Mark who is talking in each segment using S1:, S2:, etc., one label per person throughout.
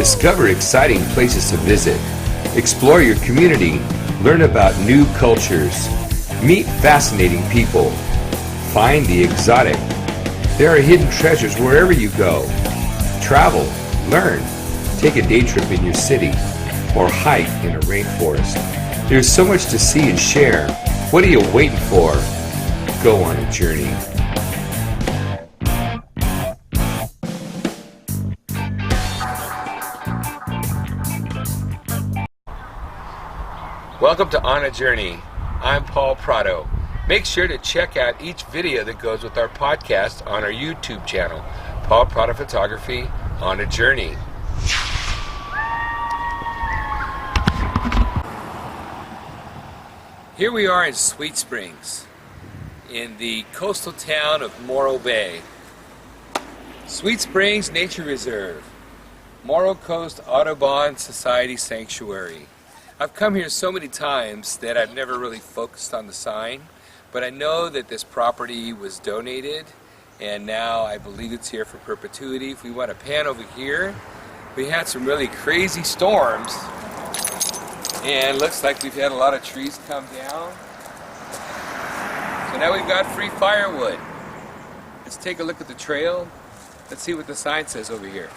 S1: Discover exciting places to visit. Explore your community. Learn about new cultures. Meet fascinating people. Find the exotic. There are hidden treasures wherever you go. Travel, learn, take a day trip in your city, or hike in a rainforest. There's so much to see and share. What are you waiting for? Go on a journey. Welcome to On a Journey. I'm Paul Prado. Make sure to check out each video that goes with our podcast on our YouTube channel, Paul Prado Photography on a Journey. Here we are in Sweet Springs, in the coastal town of Morro Bay. Sweet Springs Nature Reserve, Morro Coast Audubon Society Sanctuary. I've come here so many times that I've never really focused on the sign, but I know that this property was donated and now I believe it's here for perpetuity. If we want to pan over here, we had some really crazy storms and looks like we've had a lot of trees come down. So now we've got free firewood. Let's take a look at the trail. Let's see what the sign says over here.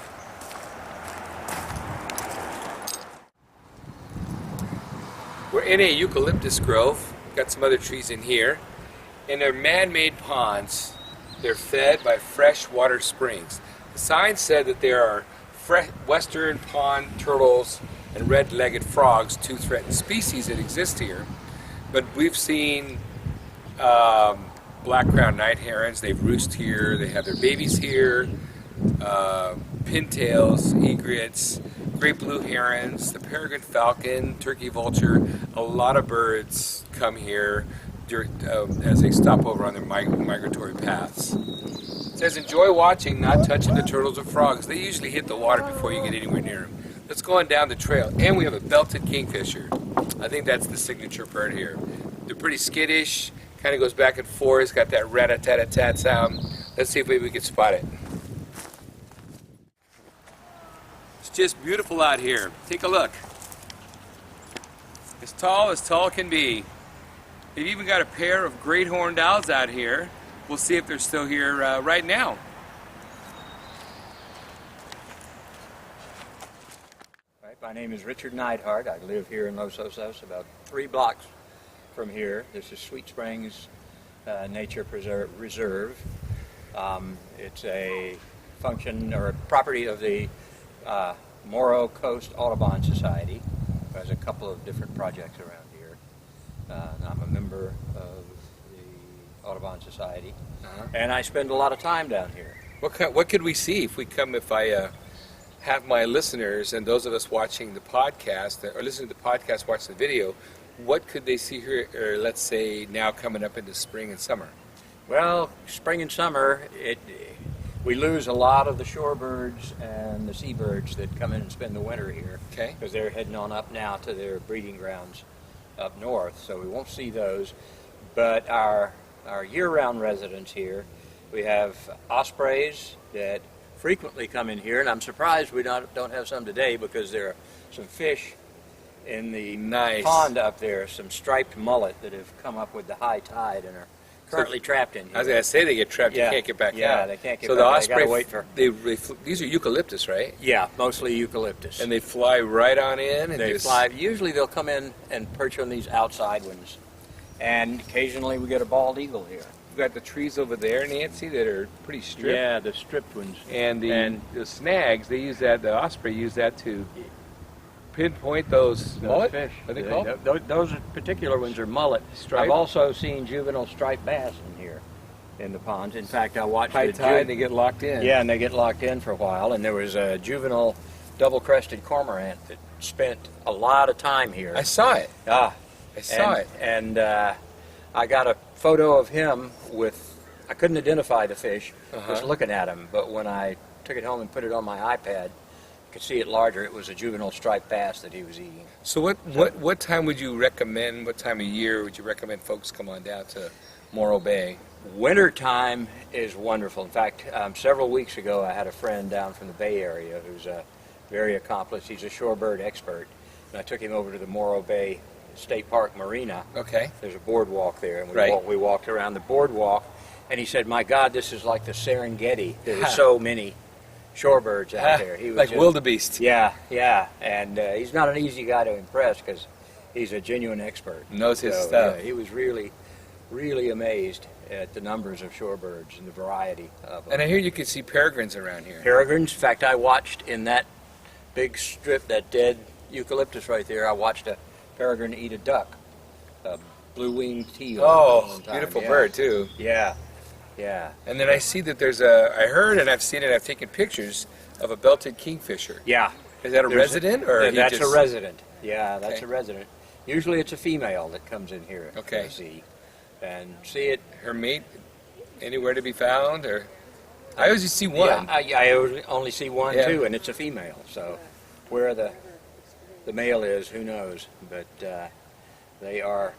S1: We're in a eucalyptus grove, got some other trees in here, and they're man-made ponds. They're fed by freshwater springs. The sign said that there are western pond turtles and red-legged frogs, two threatened species that exist here. But we've seen black-crowned night herons. They roost here, they have their babies here, pintails, egrets, great blue herons, the peregrine falcon, turkey vulture. A lot of birds come here as they stop over on their migratory paths. It says, enjoy watching, not touching the turtles or frogs. They usually hit the water before you get anywhere near them. Let's go on down the trail. And we have a belted kingfisher. I think that's the signature bird here. They're pretty skittish, kind of goes back and forth. It's got that rat-a-tat-a-tat sound. Let's see if maybe we can spot it. It's just beautiful out here. Take a look. As tall can be. They've even got a pair of great horned owls out here. We'll see if they're still here right now.
S2: My name is Richard Neidhart. I live here in Los Osos, about 3 blocks from here. This is Sweet Springs Nature Reserve. It's a function or a property of the Morro Coast Audubon Society. There's a couple of different projects around here. And I'm a member of the Audubon Society, and I spend a lot of time down here.
S1: What could we see if I have my listeners and those of us watching the podcast or listening to the podcast, watching the video? What could they see here, or let's say now coming up into spring and summer?
S2: Well, spring and summer, we lose a lot of the shorebirds and the seabirds that come in and spend the winter here.
S1: Okay.
S2: Because they're heading on up now to their breeding grounds up north, so we won't see those. But our year-round residents here, we have ospreys that frequently come in here, and I'm surprised we don't have some today because there are some fish in the pond up there, some striped mullet that have come up with the high tide and are currently trapped in here.
S1: I was going to say they get trapped, you can't get back out.
S2: Yeah, they can't get
S1: back out. So the osprey, these are eucalyptus, right?
S2: Yeah, mostly eucalyptus.
S1: And they fly right on in? And
S2: usually they'll come in and perch on these outside ones. And occasionally we get a bald eagle here.
S1: We've got the trees over there, Nancy, that are pretty stripped.
S2: Yeah, the stripped ones.
S1: And the snags, the osprey use that to pinpoint those mullet
S2: fish.
S1: What are they called?
S2: Those particular ones are mullet. I've also seen juvenile striped bass in here in the ponds. In fact, I watched
S1: high tide and they get locked in.
S2: Yeah, and they get locked in for a while. And there was a juvenile double-crested cormorant that spent a lot of time here.
S1: I saw it.
S2: I
S1: saw it.
S2: And I got a photo of him I couldn't identify the fish just looking at him, but when I took it home and put it on my iPad, I could see it larger. It was a juvenile striped bass that he was eating.
S1: So what time would you recommend, what time of year would you recommend folks come on down to Morro Bay?
S2: Winter time is wonderful. In fact, several weeks ago I had a friend down from the Bay Area who's a very accomplished. He's a shorebird expert. And I took him over to the Morro Bay State Park Marina.
S1: Okay.
S2: There's a boardwalk there, and
S1: Right.
S2: we walked around the boardwalk, and he said, "My God, this is like the Serengeti. There were so many shorebirds out there." He was
S1: Like
S2: just,
S1: wildebeest.
S2: Yeah, yeah, and he's not an easy guy to impress because he's a genuine expert.
S1: Knows his stuff.
S2: Yeah, he was really, really amazed at the numbers of shorebirds and the variety of them.
S1: And I hear you can see peregrines around here.
S2: Peregrines. In fact, I watched in that big strip, that dead eucalyptus right there, I watched a peregrine eat a duck, a blue-winged teal.
S1: Oh, beautiful bird too.
S2: Yeah, yeah.
S1: And then I see that there's I heard and I've seen it, I've taken pictures of a belted kingfisher.
S2: Yeah.
S1: Is that a resident or he
S2: that's
S1: just...
S2: a resident. Yeah, that's
S1: Okay.
S2: a resident. Usually it's a female that comes in here
S1: Okay.
S2: to see. And see it.
S1: Her mate anywhere to be found, or I always see one.
S2: Yeah, I only see one
S1: Yeah.
S2: too, and it's a female. So where the male is, who knows? But they are.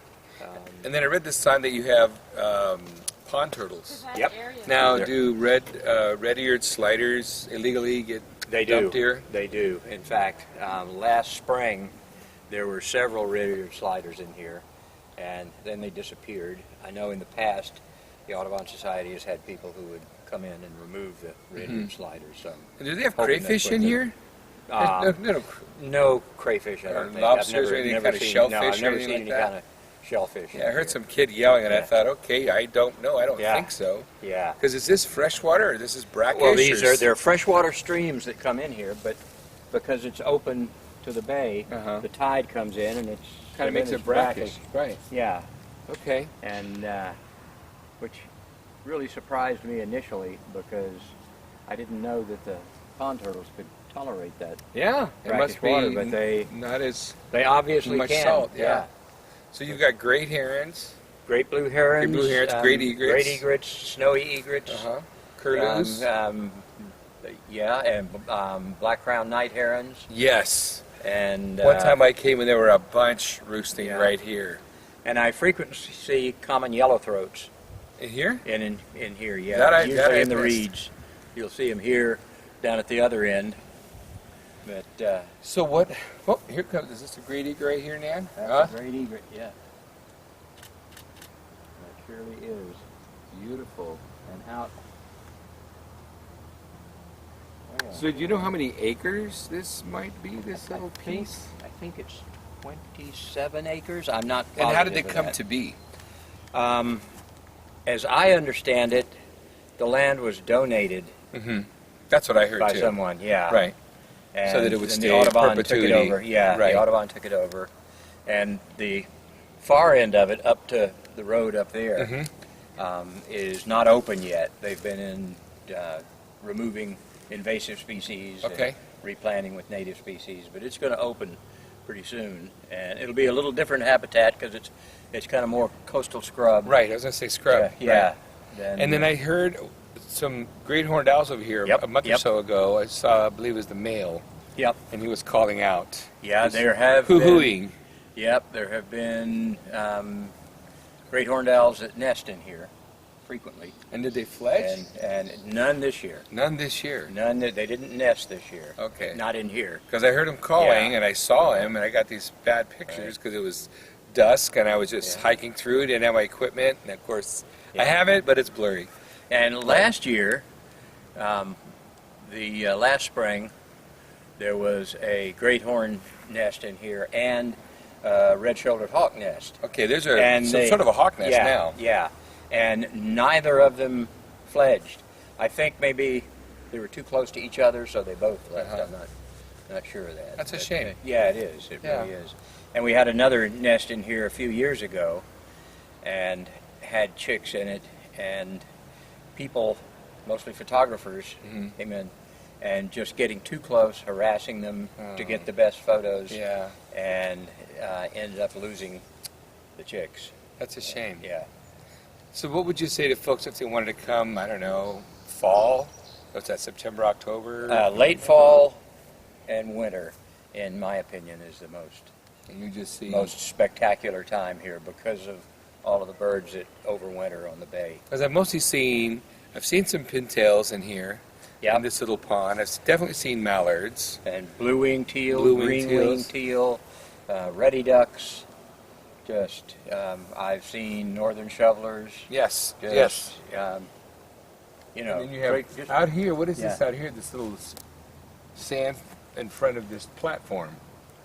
S1: And then I read this sign that you have pond turtles.
S2: Yep.
S1: Now,
S2: They're-
S1: do red-eared sliders illegally get
S2: They
S1: dumped
S2: do.
S1: here?
S2: They do. In fact, last spring there were several red-eared sliders in here, and then they disappeared. I know in the past the Audubon Society has had people who would come in and remove the red-eared sliders. So
S1: And do they have
S2: hoping
S1: crayfish
S2: that's
S1: in
S2: what
S1: here?
S2: um, no crayfish. I
S1: Or
S2: don't think.
S1: lobsters or anything kind of
S2: seen,
S1: shellfish
S2: no, I've
S1: or
S2: never
S1: anything
S2: seen
S1: like
S2: any
S1: that?
S2: kind of shellfish.
S1: Yeah, I
S2: in
S1: heard
S2: here.
S1: some kid yelling, and I
S2: Yeah.
S1: thought, okay, I don't know. I don't
S2: Yeah.
S1: think so.
S2: Yeah.
S1: Because is this freshwater or this is brackish?
S2: Well, these
S1: or
S2: they're freshwater streams that come in here, but because it's open to the bay, the tide comes in and it's
S1: kind of makes
S2: it's
S1: it brackish. Right.
S2: Yeah,
S1: Okay.
S2: and which really surprised me initially because I didn't know that the pond turtles could tolerate that
S1: Yeah. It
S2: brackish
S1: must be
S2: water, but
S1: not as
S2: they obviously
S1: much
S2: can.
S1: salt. Yeah. So you've got great herons.
S2: Great blue herons,
S1: Great blue herons, great egrets.
S2: great egrets, snowy egrets.
S1: Curlews.
S2: Yeah, and black crowned night herons.
S1: Yes.
S2: And
S1: One time I came and there were a bunch roosting
S2: Yeah.
S1: right here.
S2: and I frequently see common yellowthroats
S1: In here?
S2: in here. Yeah,
S1: That
S2: usually
S1: I
S2: in the
S1: missed.
S2: reeds. You'll see them here, down at the other end. But
S1: So what? Oh, here comes. Is this a great egret right here, Nan?
S2: that's a great egret. Yeah, that surely is beautiful and out. Oh, yeah.
S1: So do you know how many acres this might be? This little piece?
S2: I think it's 27 acres. I'm not.
S1: And how did
S2: positive
S1: it
S2: of
S1: come
S2: that.
S1: to be?
S2: As I understand it, the land was donated
S1: Mm-hmm. That's what I heard
S2: by
S1: too.
S2: someone. Yeah.
S1: Right.
S2: And
S1: So that it would
S2: then
S1: stay
S2: the
S1: in
S2: Audubon
S1: perpetuity.
S2: took it over. Yeah,
S1: Right.
S2: the Audubon took it over, and the far end of it, up to the road up there, is not open yet. They've been in removing invasive species,
S1: Okay.
S2: and replanting with native species, but it's going to open pretty soon, and it'll be a little different habitat because it's kind of more coastal scrub.
S1: Right. I was gonna say scrub.
S2: Yeah.
S1: Right. And then I heard some great horned owls over here
S2: Yep,
S1: a month or
S2: yep.
S1: so ago. I saw, I believe it was the male,
S2: Yep.
S1: and he was calling out.
S2: Yeah,
S1: He's
S2: there have been.
S1: hoo-hooing.
S2: Yep, there have been great horned owls that nest in here frequently,
S1: And did they fledge?
S2: and none this year.
S1: None this year.
S2: None that they didn't nest this year.
S1: Okay.
S2: Not in here.
S1: Because I heard him calling,
S2: Yeah.
S1: and I saw him, and I got these bad pictures because it was dusk, and I was just
S2: Yeah.
S1: hiking through, didn't have my equipment, and of course, I
S2: Yeah.
S1: have it, but it's blurry.
S2: And last year, the last spring, there was a great horn nest in here and a red-shouldered hawk nest.
S1: Okay, there's
S2: And
S1: some
S2: they-
S1: sort of a hawk nest
S2: yeah,
S1: now.
S2: Yeah, and neither of them fledged. I think maybe they were too close to each other, so they both left.
S1: Uh-huh.
S2: I'm not sure of that.
S1: That's a
S2: But,
S1: shame.
S2: yeah, it is. It
S1: Yeah.
S2: really is. And we had another nest in here a few years ago, and had chicks in it, and people, mostly photographers,
S1: Mhm.
S2: came in and just getting too close, harassing them to get the best photos,
S1: Yeah,
S2: and ended up losing the chicks.
S1: that's a shame.
S2: Yeah.
S1: So what would you say to folks if they wanted to come, I don't know, fall? What's that, September, October?
S2: Late fall and winter, in my opinion, is the
S1: and you just see...
S2: most spectacular time here because of all of the birds that overwinter on the bay.
S1: Because I've seen some pintails in here. in this little pond. I've definitely seen mallards.
S2: And blue-winged teal,
S1: Blue-winged
S2: green-winged teal, reddy ducks. Just, I've seen northern shovelers.
S1: Yes,
S2: Just,
S1: yes.
S2: You know,
S1: And then you have out here, what is this out here? This little sand in front of this platform.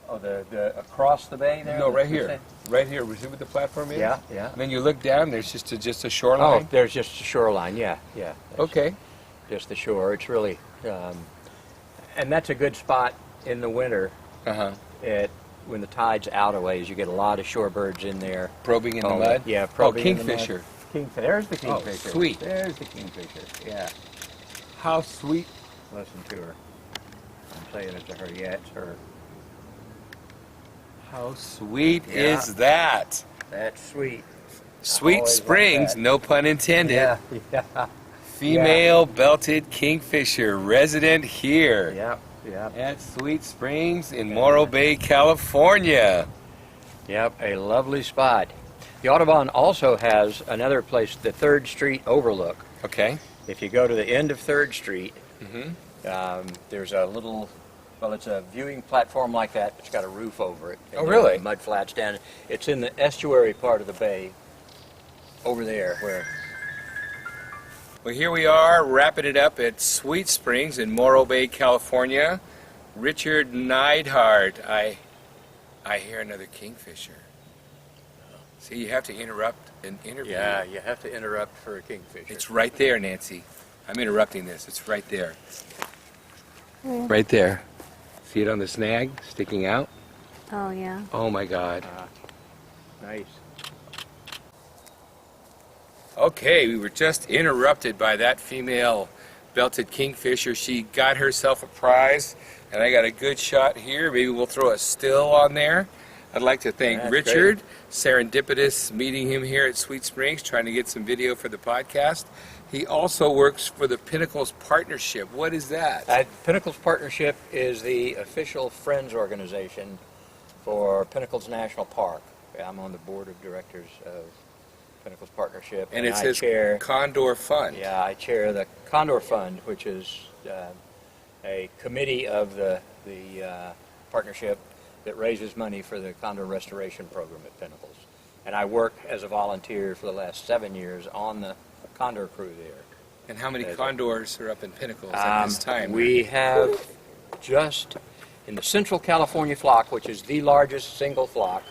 S2: Oh, the across the bay there?
S1: No, right here. Right here. Was it what the platform is?
S2: Yeah, yeah.
S1: And then you look down, there's just a
S2: Oh,
S1: shoreline?
S2: there's just a shoreline, yeah, yeah.
S1: Okay.
S2: Just the shore. It's really, and that's a good spot in the winter.
S1: Uh-huh.
S2: When the tide's out a ways, you get a lot of shorebirds in there.
S1: Probing in the mud?
S2: Yeah, probing in the
S1: kingfisher.
S2: mud. There's the kingfisher.
S1: Oh, sweet.
S2: There's the kingfisher, yeah.
S1: How sweet.
S2: Listen to her. I'm saying it to her, yeah, it's her.
S1: How sweet
S2: Yeah.
S1: is that?
S2: That's sweet.
S1: Sweet
S2: always
S1: Springs,
S2: like that.
S1: no pun intended.
S2: Yeah, yeah,
S1: Female belted kingfisher resident here
S2: yeah, yeah.
S1: at Sweet Springs in Morro Bay, California.
S2: Yep, a lovely spot. The Audubon also has another place, the 3rd Street Overlook.
S1: Okay.
S2: If you go to the end of 3rd Street,
S1: Mm-hmm.
S2: there's a little, well, it's a viewing platform like that. It's got a roof over it.
S1: Oh, really?
S2: Mud flats down. It's in the estuary part of the bay, over there, where.
S1: Well, here we are wrapping it up at Sweet Springs in Morro Bay, California. Richard Neidhart. I hear another kingfisher. See, you have to interrupt an interview.
S2: Yeah, you have to interrupt for a kingfisher.
S1: It's right there, Nancy. I'm interrupting this. It's right there. Right there. See it on the snag sticking out?
S3: Oh, yeah.
S1: Oh my God.
S2: Nice.
S1: Okay, we were just interrupted by that female belted kingfisher. She got herself a prize, and I got a good shot here. Maybe we'll throw a still on there. I'd like to thank
S2: That's
S1: Richard. Serendipitous meeting him here at Sweet Springs, trying to get some video for the podcast. He also works for the Pinnacles Partnership. What is that?
S2: Pinnacles Partnership is the official friends organization for Pinnacles National Park. I'm on the board of directors of Pinnacles Partnership.
S1: And it
S2: I
S1: says
S2: chair,
S1: Condor Fund.
S2: Yeah, I chair the Condor Fund, which is a committee of the partnership that raises money for the Condor Restoration Program at Pinnacles. And I work as a volunteer for the last 7 years on the Condor crew there.
S1: And how many condors are up in Pinnacles at this time?
S2: We have just in the Central California flock, which is the largest single flock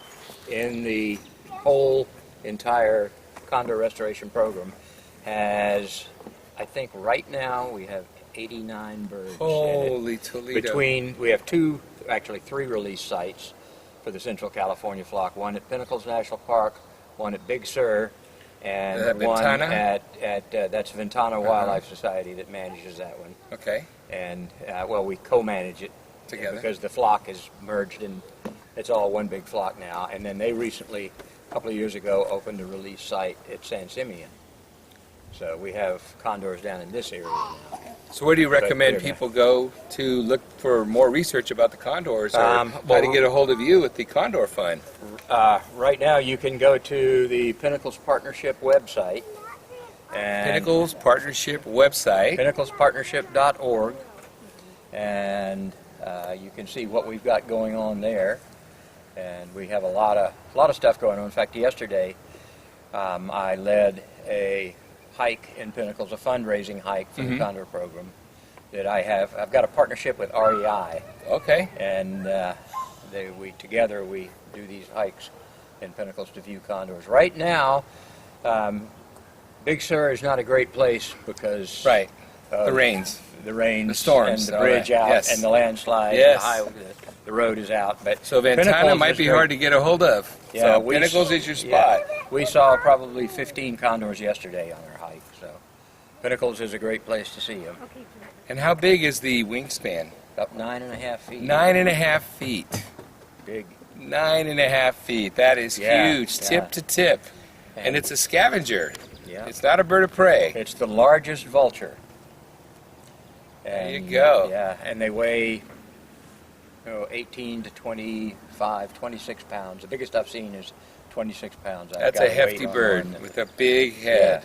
S2: in the whole entire Condor Restoration Program, has, I think right now we have 89 birds in
S1: Holy
S2: it.
S1: Toledo.
S2: We have actually three release sites for the Central California flock. One at Pinnacles National Park, one at Big Sur, and one
S1: Ventana?
S2: at that's Ventana Wildlife Society that manages that one.
S1: Okay.
S2: And well, we co-manage it
S1: Together.
S2: because the flock is merged and it's all one big flock now. And then they recently, a couple of years ago, opened a release site at San Simeon. So we have condors down in this area now.
S1: So where do you recommend
S2: they're
S1: people go to look for more research about the condors, or how to
S2: well,
S1: get a hold of you at the Condor Fund?
S2: Right now you can go to the Pinnacles Partnership website. And
S1: Pinnacles Partnership website.
S2: pinnaclespartnership.org, and you can see what we've got going on there. And we have a lot of stuff going on. In fact, yesterday I led a hike in Pinnacles, a fundraising hike for the Condor program that I've got a partnership with REI,
S1: Okay.
S2: and together we do these hikes in Pinnacles to view condors. Right now, Big Sur is not a great place because
S1: Right.
S2: of
S1: The rains.
S2: the
S1: storms,
S2: and the
S1: all
S2: bridge
S1: right.
S2: out,
S1: Yes.
S2: and the landslide,
S1: Yes.
S2: and the road is out. But
S1: So Ventana
S2: Pinnacles
S1: might
S2: is
S1: be
S2: great.
S1: hard to get a hold of.
S2: Yeah,
S1: so
S2: we-
S1: Pinnacles is your
S2: yeah.
S1: spot.
S2: We saw probably 15 condors yesterday on our hike, so Pinnacles is a great place to see them.
S1: And how big is the wingspan?
S2: Up 9.5 feet.
S1: 9.5 feet.
S2: Big.
S1: 9.5 feet. That is
S2: Yeah,
S1: huge,
S2: yeah.
S1: tip to tip. And it's a scavenger.
S2: Yeah.
S1: It's not a bird of prey.
S2: It's the largest vulture.
S1: There you
S2: And,
S1: go.
S2: Yeah, and they weigh 18 to 25, 26 pounds. The biggest I've seen is 26 pounds. I've
S1: That's
S2: got
S1: a hefty
S2: weight on
S1: bird
S2: one.
S1: with a big head.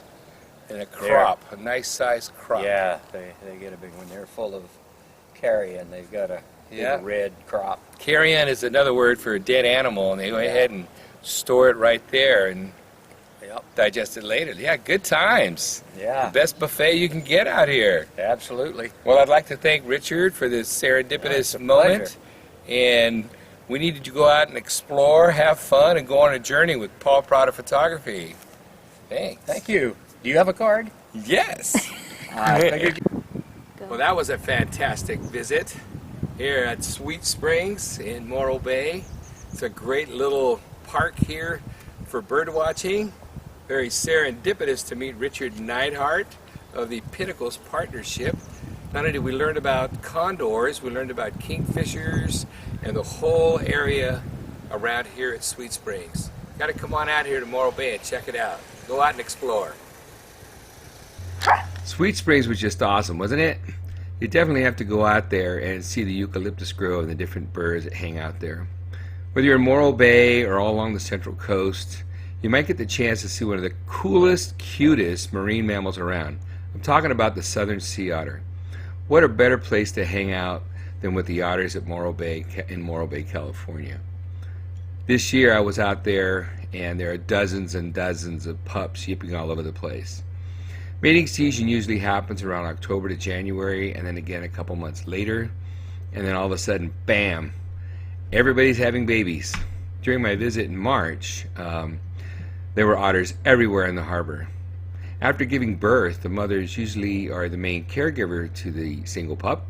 S1: And a crop, a nice sized crop.
S2: Yeah, they get a big one. They're full of carrion. They've got a big red crop.
S1: Carrion is another word for a dead animal, and they go ahead and store it right there and digest it later. Yeah, good times.
S2: Yeah.
S1: The best buffet you can get out here.
S2: Absolutely.
S1: Well, I'd like to thank Richard for this serendipitous moment. And we needed to go out and explore, have fun, and go on a journey with Paul Prada Photography. Thanks.
S2: Thank you. Do you have a card?
S1: Yes. Well, that was a fantastic visit here at Sweet Springs in Morro Bay. It's a great little park here for bird watching. Very serendipitous to meet Richard Neidhart of the Pinnacles Partnership. Not only did we learn about condors, we learned about kingfishers and the whole area around here at Sweet Springs. Got to come on out here to Morro Bay and check it out. Go out and explore. Sweet Springs was just awesome, wasn't it? You definitely have to go out there and see the eucalyptus grove and the different birds that hang out there. Whether you're in Morro Bay or all along the Central Coast, you might get the chance to see one of the coolest, cutest marine mammals around. I'm talking about the southern sea otter. What a better place to hang out than with the otters at Morro Bay in Morro Bay, California. This year I was out there and there are dozens and dozens of pups yipping all over the place. Mating season usually happens around October to January, and then again a couple months later, and then all of a sudden, bam, everybody's having babies. During my visit in March, there were otters everywhere in the harbor. After giving birth, the mothers usually are the main caregiver to the single pup.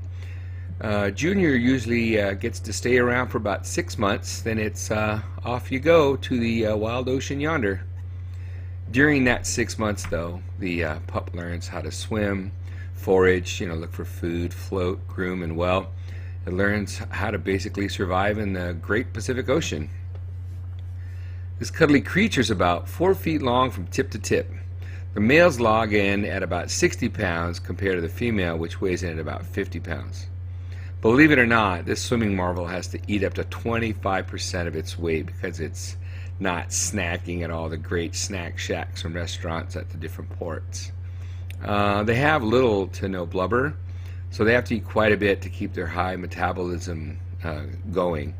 S1: Junior usually gets to stay around for about 6 months, then it's off you go to the wild ocean yonder. During that 6 months, though, the pup learns how to swim, forage, look for food, float, groom, and well, it learns how to basically survive in the Great Pacific Ocean. This cuddly creature is about 4 feet long from tip to tip. The males log in at about 60 pounds compared to the female, which weighs in at about 50 pounds. Believe it or not, this swimming marvel has to eat up to 25% of its weight because it's not snacking at all the great snack shacks and restaurants at the different ports. They have little to no blubber, so they have to eat quite a bit to keep their high metabolism going.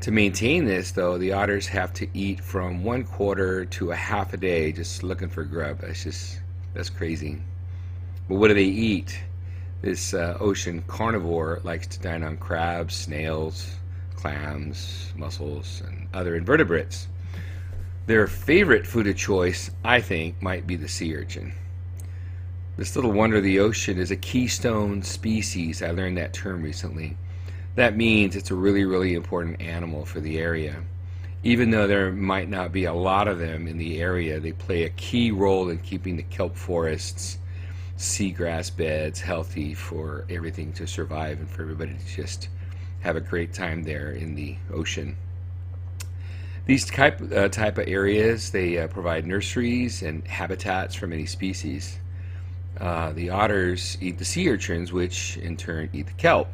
S1: To maintain this, though, the otters have to eat from 1/4 to a half a day just looking for grub. That's crazy. But what do they eat? This ocean carnivore likes to dine on crabs, snails, clams, mussels, and other invertebrates. Their favorite food of choice, I think, might be the sea urchin. This little wonder of the ocean is a keystone species. I learned that term recently. That means it's a really, really important animal for the area. Even though there might not be a lot of them in the area, they play a key role in keeping the kelp forests, seagrass beds healthy for everything to survive and for everybody to just have a great time there in the ocean. These type of areas, they provide nurseries and habitats for many species. The otters eat the sea urchins, which in turn eat the kelp.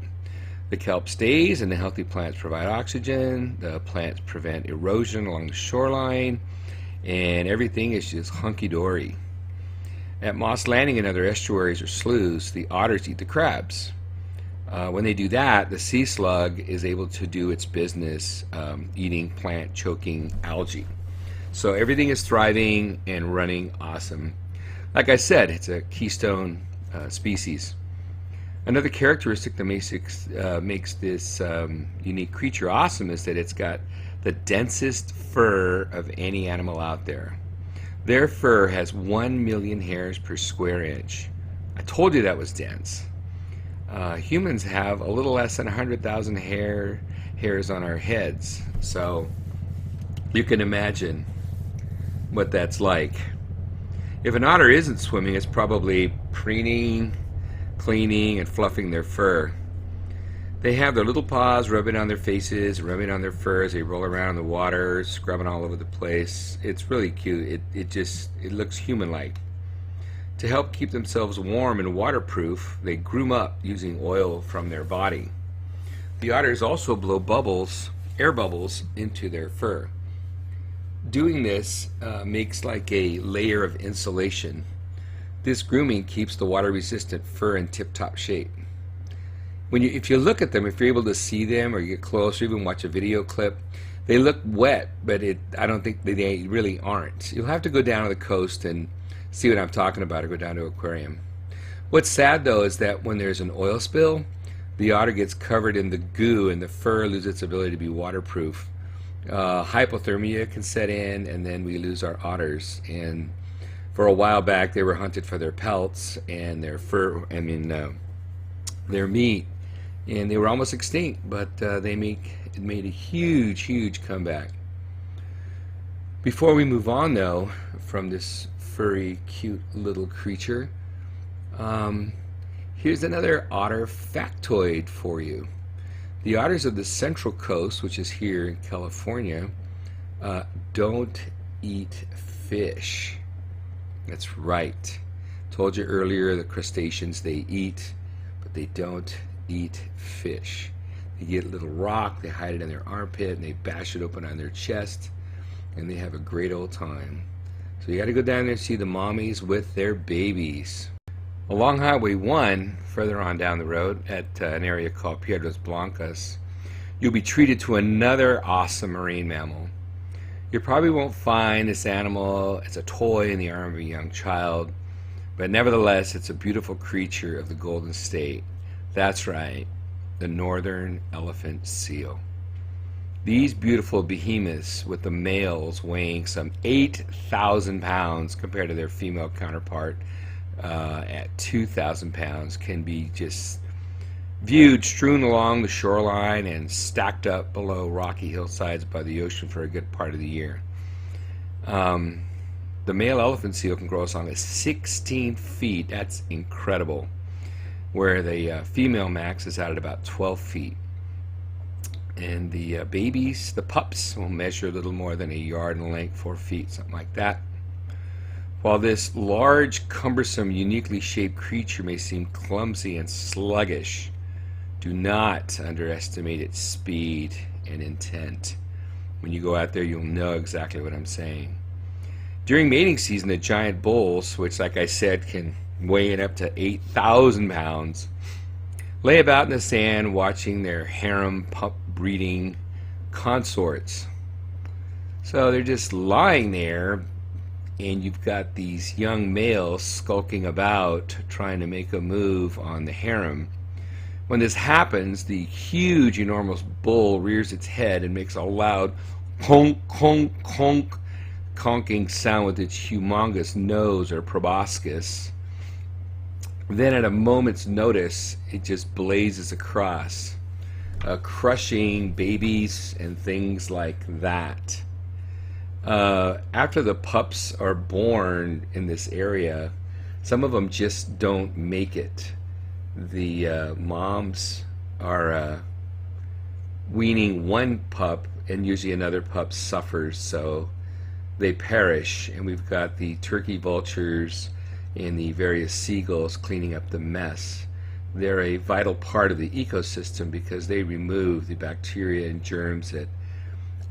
S1: The kelp stays and the healthy plants provide oxygen, the plants prevent erosion along the shoreline, and everything is just hunky-dory. At Moss Landing and other estuaries or sloughs, the otters eat the crabs. When they do that, the sea slug is able to do its business eating plant-choking algae. So everything is thriving and running awesome. Like I said, it's a keystone species. Another characteristic that makes this unique creature awesome is that it's got the densest fur of any animal out there. Their fur has 1 million hairs per square inch. I told you that was dense. Humans have a little less than 100,000 hairs on our heads, so you can imagine what that's like. If an otter isn't swimming, it's probably preening, cleaning, and fluffing their fur. They have their little paws rubbing on their faces, rubbing on their fur as they roll around in the water, scrubbing all over the place. It's really cute. It looks human-like. To help keep themselves warm and waterproof, they groom up using oil from their body. The otters also blow bubbles, air bubbles, into their fur. Doing this makes like a layer of insulation. This grooming keeps the water-resistant fur in tip-top shape. If you look at them, if you're able to see them or you get close or even watch a video clip, they look wet, but I don't think they really aren't. You'll have to go down to the coast and see what I'm talking about, or go down to an aquarium. What's sad though is that when there's an oil spill, the otter gets covered in the goo and the fur loses its ability to be waterproof. Hypothermia can set in, and then we lose our otters. And for a while back, they were hunted for their pelts and their fur, their meat, and they were almost extinct, but it made a huge comeback. Before we move on though from this furry, cute little creature, here's another otter factoid for you. The otters of the Central Coast, which is here in California, don't eat fish. That's right. Told you earlier, the crustaceans they eat, but they don't eat fish. They get a little rock, they hide it in their armpit, and they bash it open on their chest, and they have a great old time. So you got to go down there and see the mommies with their babies. Along Highway 1, further on down the road, at an area called Piedras Blancas, you'll be treated to another awesome marine mammal. You probably won't find this animal as a toy in the arm of a young child, but nevertheless, it's a beautiful creature of the Golden State. That's right, the northern elephant seal. These beautiful behemoths, with the males weighing some 8,000 pounds compared to their female counterpart, at 2,000 pounds, can be just viewed strewn along the shoreline and stacked up below rocky hillsides by the ocean for a good part of the year. The male elephant seal can grow as long as 16 feet. That's incredible. Where the female max is out at about 12 feet. And the babies, the pups, will measure a little more than a yard in length, 4 feet, something like that. While this large, cumbersome, uniquely shaped creature may seem clumsy and sluggish, do not underestimate its speed and intent. When you go out there, you'll know exactly what I'm saying. During mating season, the giant bulls, which, like I said, can weigh in up to 8,000 pounds, lay about in the sand watching their harem pup breeding consorts. So they're just lying there, and you've got these young males skulking about trying to make a move on the harem. When this happens, the huge, enormous bull rears its head and makes a loud conk, conk, conk, conking sound with its humongous nose or proboscis. Then at a moment's notice, it just blazes across, crushing babies and things like that. After the pups are born in this area, some of them just don't make it. The moms are weaning one pup, and usually another pup suffers, so they perish. And we've got the turkey vultures and the various seagulls cleaning up the mess. They're a vital part of the ecosystem because they remove the bacteria and germs that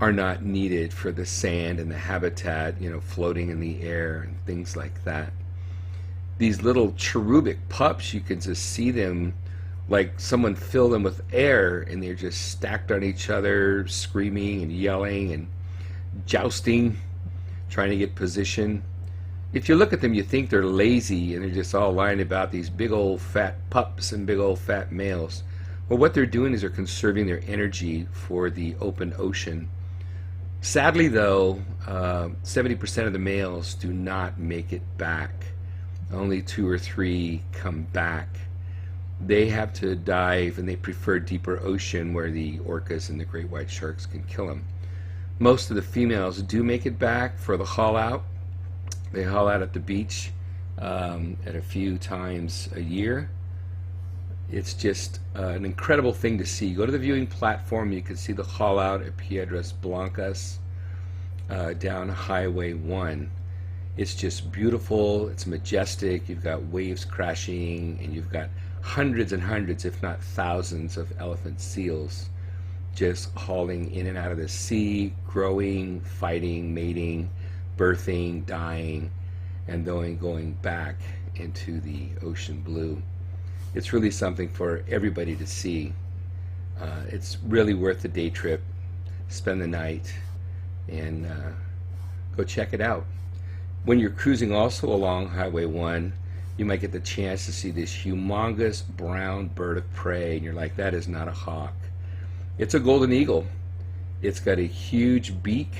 S1: are not needed for the sand and the habitat, floating in the air and things like that. These little cherubic pups, you can just see them like someone filled them with air, and they're just stacked on each other, screaming and yelling and jousting, trying to get position. If you look at them, you think they're lazy and they're just all lying about, these big old fat pups and big old fat males. Well, what they're doing is they're conserving their energy for the open ocean. Sadly though, 70% of the males do not make it back. Only 2 or 3 come back. They have to dive, and they prefer deeper ocean where the orcas and the great white sharks can kill them. Most of the females do make it back for the haul out. They haul out at the beach at a few times a year. It's just an incredible thing to see. Go to the viewing platform, you can see the haul out at Piedras Blancas down Highway 1. It's just beautiful, it's majestic, you've got waves crashing, and you've got hundreds and hundreds, if not thousands, of elephant seals just hauling in and out of the sea, growing, fighting, mating, birthing, dying, and then going back into the ocean blue. It's really something for everybody to see. It's really worth the day trip. Spend the night and go check it out. When you're cruising also along Highway 1, you might get the chance to see this humongous brown bird of prey, and you're like, that is not a hawk. It's a golden eagle. It's got a huge beak.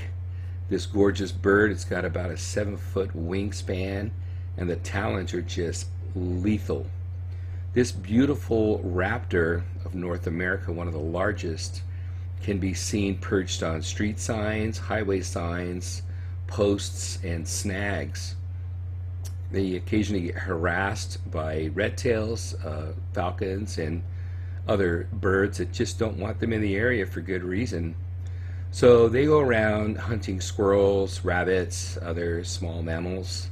S1: This gorgeous bird, it's got about a 7-foot wingspan, and the talons are just lethal. This beautiful raptor of North America, one of the largest, can be seen perched on street signs, highway signs, posts, and snags. They occasionally get harassed by red tails, falcons, and other birds that just don't want them in the area for good reason. So they go around hunting squirrels, rabbits, other small mammals,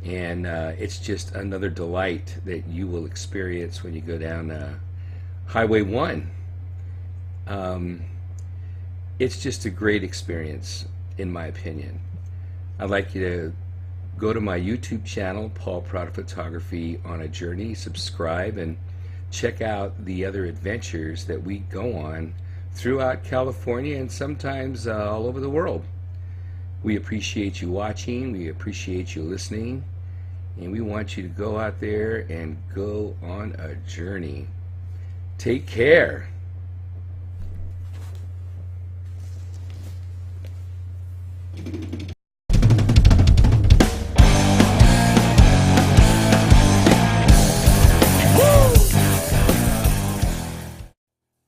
S1: and it's just another delight that you will experience when you go down Highway 1. It's just a great experience, in my opinion. I'd like you to go to my YouTube channel, Paul Prada Photography on a Journey, subscribe, and check out the other adventures that we go on throughout California and sometimes all over the world. We appreciate you watching, we appreciate you listening, and we want you to go out there and go on a journey. Take care.